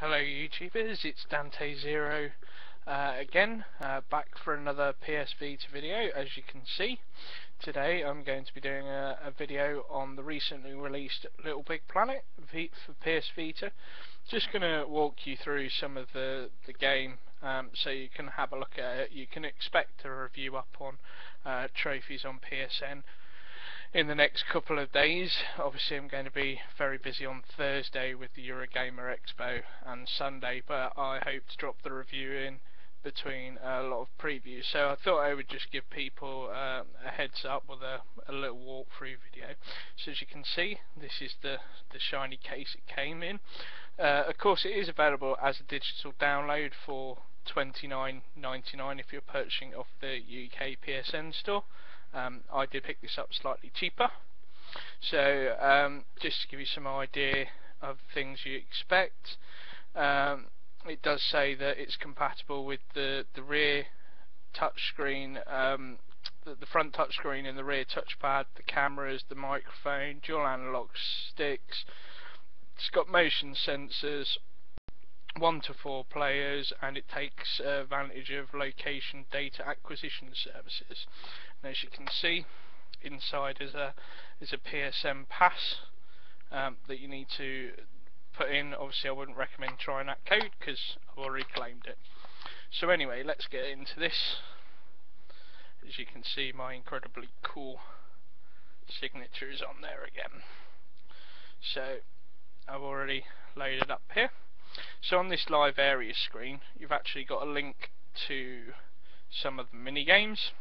Hello YouTubers, it's Dante0 again, back for another PS Vita video. As you can see, today I'm going to be doing a video on the recently released Little Big Planet for PS Vita. Just going to walk you through some of the game so you can have a look at it. You can expect a review up on trophies on PSN in the next couple of days. Obviously I'm going to be very busy on Thursday with the Eurogamer Expo and Sunday, but I hope to drop the review in between a lot of previews. So I thought I would just give people a heads up with a little walkthrough video. So as you can see, this is the shiny case it came in. Of course it is available as a digital download for £29.99 if you're purchasing off the UK PSN store. I did pick this up slightly cheaper, so just to give you some idea of things you expect, it does say that it's compatible with the rear touchscreen, the front touchscreen and the rear touchpad, the cameras, the microphone, dual analog sticks. It's got motion sensors, 1 to 4 players, and it takes advantage of location data acquisition services. And as you can see, inside is a PSN pass that you need to put in. Obviously I wouldn't recommend trying that code because I've already claimed it. So anyway, let's get into this. As you can see, my incredibly cool signature is on there again. So I've already loaded up here. So on this live area screen, you've actually got a link to some of the mini-games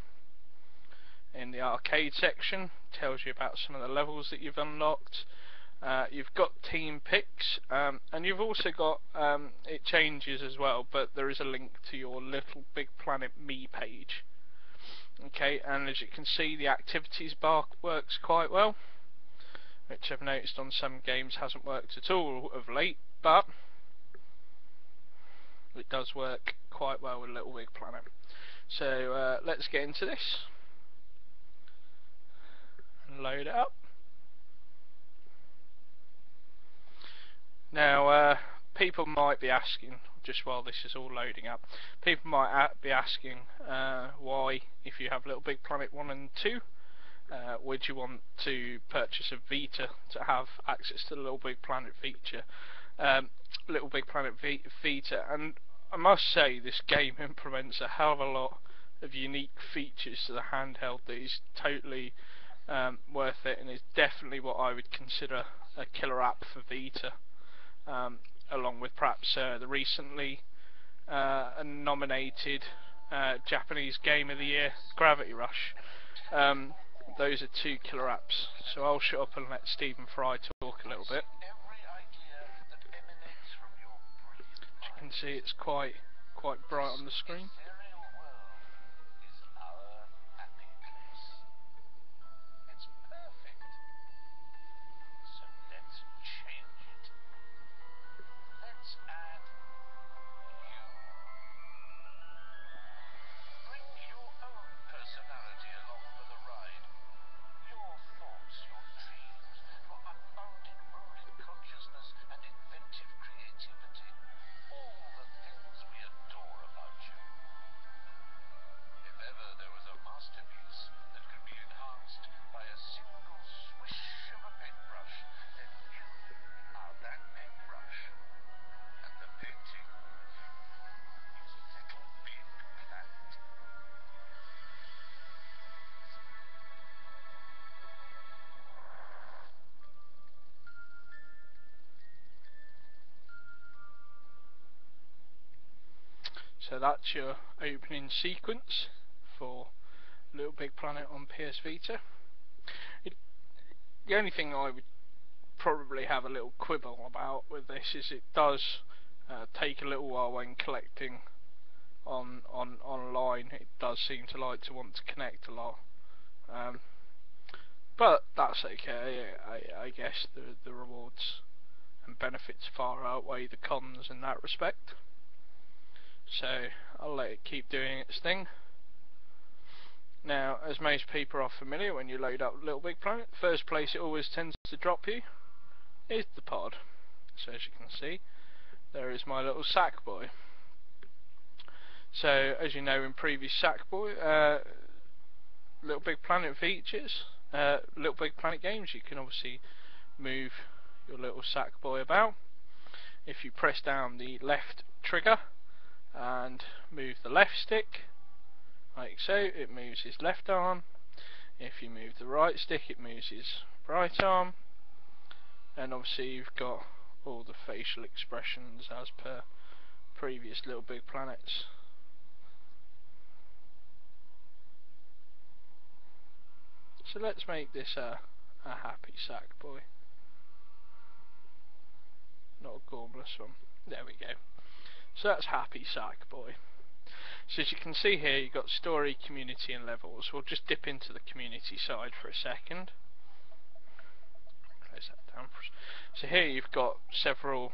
in the arcade section. Tells you about some of the levels that you've unlocked. You've got team picks, and you've also got, it changes as well, but there is a link to your Little Big Planet Me page. Okay, and as you can see, the activities bar works quite well, which I've noticed on some games hasn't worked at all of late, but it does work quite well with Little Big Planet. So let's get into this and load it up. Now people might be asking, just while this is all loading up, people might be asking why, if you have Little Big Planet 1 and 2, would you want to purchase a Vita to have access to the Little Big Planet feature? Little Big Planet Vita, and I must say this game implements a hell of a lot of unique features to the handheld that is totally worth it, and is definitely what I would consider a killer app for Vita, along with perhaps the recently nominated Japanese Game of the Year, Gravity Rush. Those are two killer apps. So I'll shut up and let Stephen Fry talk a little bit. As you can see, it's quite bright on the screen. So that's your opening sequence for Little Big Planet on PS Vita. The only thing I would probably have a little quibble about with this is it does take a little while when collecting online. It does seem to like to want to connect a lot, but that's okay. I guess the rewards and benefits far outweigh the cons in that respect. So I'll let it keep doing its thing. Now, as most people are familiar, when you load up Little Big Planet, the first place it always tends to drop you is the pod. So as you can see, there is my little Sackboy. So, as you know, in previous Sackboy, Little Big Planet features, Little Big Planet games, you can obviously move your little Sackboy about. If you press down the left trigger and move the left stick, like so, it moves his left arm. If you move the right stick, it moves his right arm. And obviously you've got all the facial expressions as per previous Little Big Planets. So let's make this a happy Sackboy, not a gormless one. There we go. So that's happy Sackboy. So as you can see here, you've got story, community and levels. We'll just dip into the community side for a second. Close that down. So here you've got several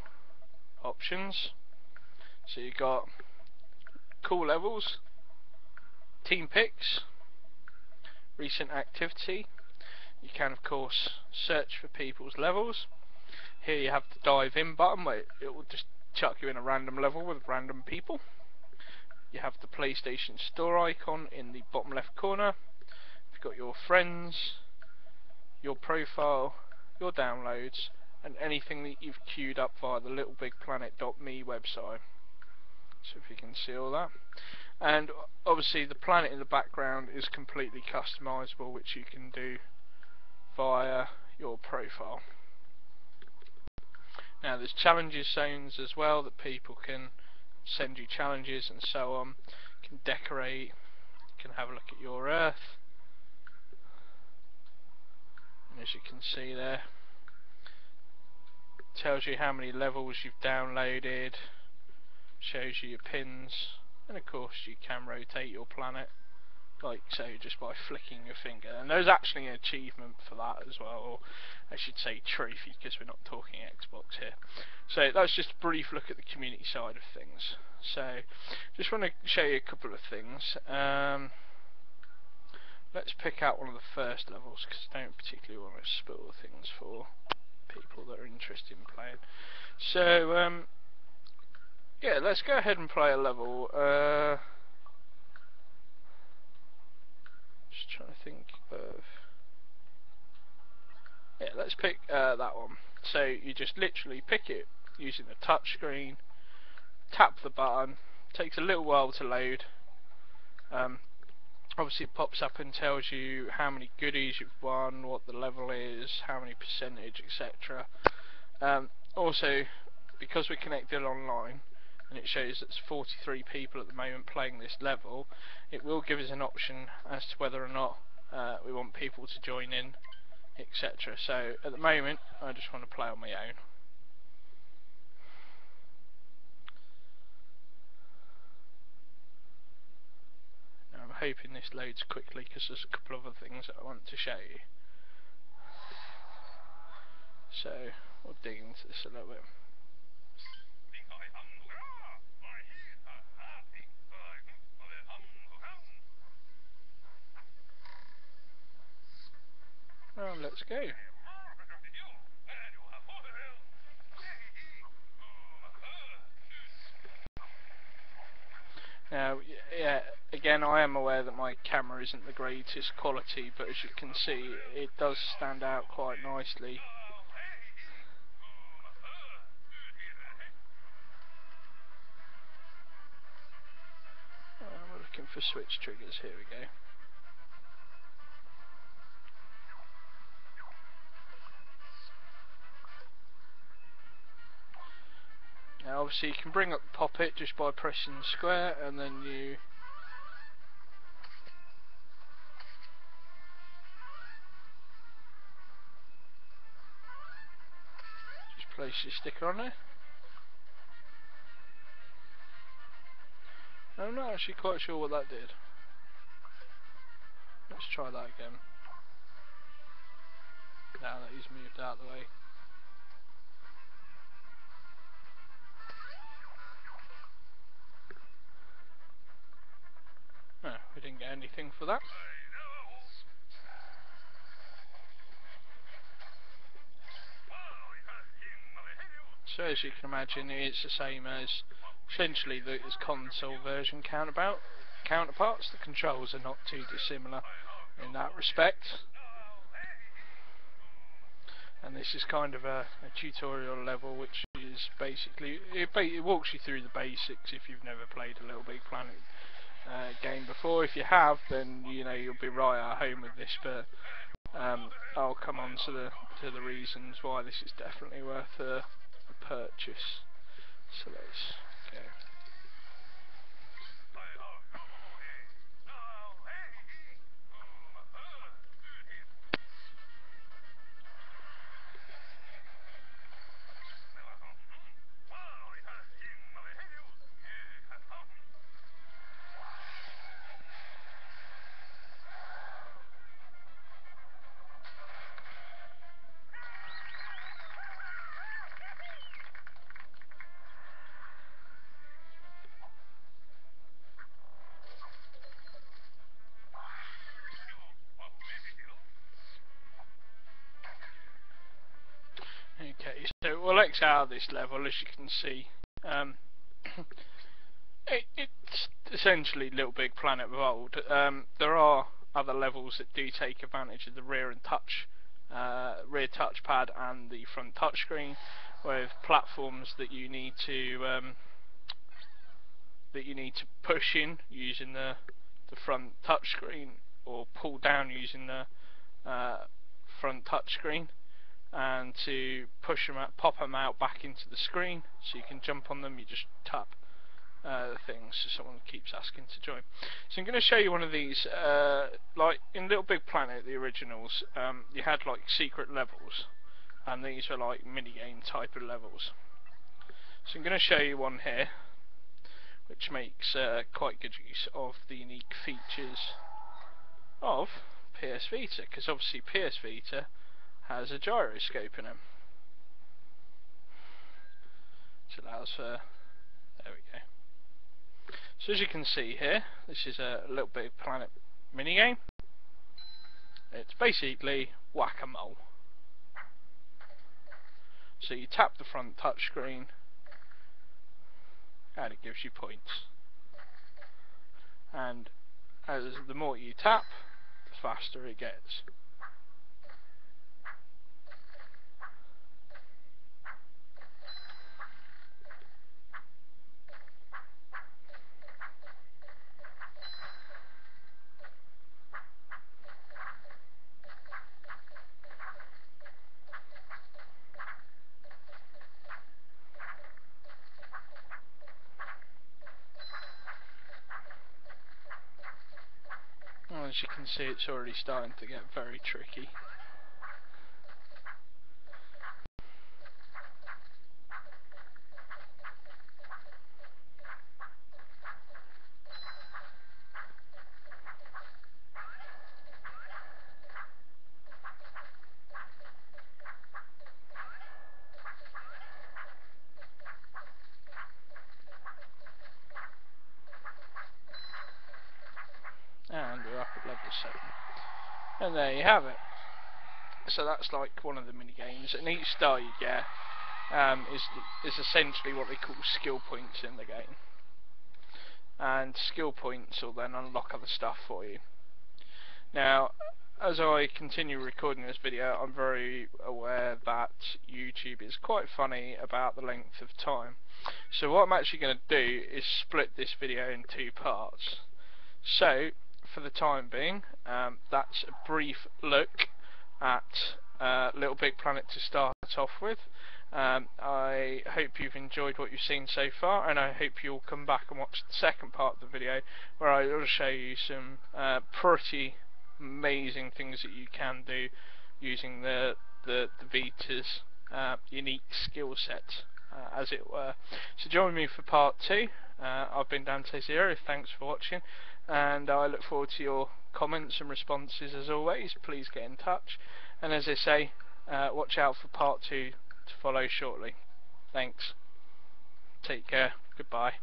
options. So you've got cool levels, team picks, recent activity. You can of course search for people's levels. Here you have the dive in button where it will just chuck you in a random level with random people. You have the PlayStation Store icon in the bottom left corner. You've got your friends, your profile, your downloads, and anything that you've queued up via the littlebigplanet.me website. So if you can see all that. And obviously the planet in the background is completely customizable, which you can do via your profile. Now there's challenges zones as well that people can send you challenges and so on. You can decorate, you can have a look at your Earth, and as you can see there, it tells you how many levels you've downloaded, shows you your pins, and of course you can rotate your planet like so just by flicking your finger. And there's actually an achievement for that as well, or I should say trophy, because we're not talking Xbox here. So that's just a brief look at the community side of things. So just want to show you a couple of things. Let's pick out one of the first levels because I don't particularly want to spoil things for people that are interested in playing. So yeah, let's go ahead and play a level. Just trying to think of... yeah, let's pick that one. So you just literally pick it using the touch screen, tap the button, takes a little while to load. Obviously it pops up and tells you how many goodies you've won, what the level is, how many percentage, etc. Also, because we're connected online, and it shows there's 43 people at the moment playing this level, it will give us an option as to whether or not we want people to join in, etc. So at the moment I just want to play on my own. Now I'm hoping this loads quickly because there's a couple of other things that I want to show you. So we'll dig into this a little bit. Well, let's go. Now, yeah, again, I am aware that my camera isn't the greatest quality, but as you can see, it does stand out quite nicely. We're looking for switch triggers, here we go. Now obviously you can bring up the poppet just by pressing square, and then you just place your sticker on there. I'm not actually quite sure what that did. Let's try that again. Now that he's moved out of the way. No, we didn't get anything for that. So as you can imagine, it's the same as essentially the console version counterparts. The controls are not too dissimilar in that respect. And this is kind of a tutorial level, which is basically, it walks you through the basics if you've never played a Little Big Planet game before. If you have, then you know you'll be right at home with this, but I'll come on to the reasons why this is definitely worth a purchase. So let's go. Okay, so we'll X out of this level. As you can see, it's essentially Little Big Planet World. There are other levels that do take advantage of the rear touchpad and the front touchscreen, with platforms that you need to push in using the front touchscreen, or pull down using the front touchscreen, and to push them out, pop them out back into the screen so you can jump on them. You just tap the things. So someone keeps asking to join. So I'm going to show you one of these. Like in Little Big Planet, the originals, you had like secret levels, and these were like minigame type of levels. So I'm going to show you one here, which makes quite good use of the unique features of PS Vita, because obviously PS Vita has a gyroscope in it. Which allows for, there we go. So as you can see here, this is a Little Big Planet minigame. It's basically whack-a-mole. So you tap the front touchscreen and it gives you points. And as the more you tap, the faster it gets. Well, as you can see, it's already starting to get very tricky. And we're up at level 7. And there you have it. So that's like one of the mini games, and each star you get is essentially what they call skill points in the game. And skill points will then unlock other stuff for you. Now, as I continue recording this video, I'm very aware that YouTube is quite funny about the length of time. So what I'm actually going to do is split this video in 2 parts. So, for the time being, that's a brief look at Little Big Planet to start off with. I hope you've enjoyed what you've seen so far, and I hope you'll come back and watch the second part of the video, where I will show you some pretty amazing things that you can do using the Vita's unique skill set, as it were. So join me for part 2. I've been Dante Zero, thanks for watching, and I look forward to your comments and responses as always. Please get in touch, and as I say, watch out for part 2 to follow shortly. Thanks. Take care. Goodbye.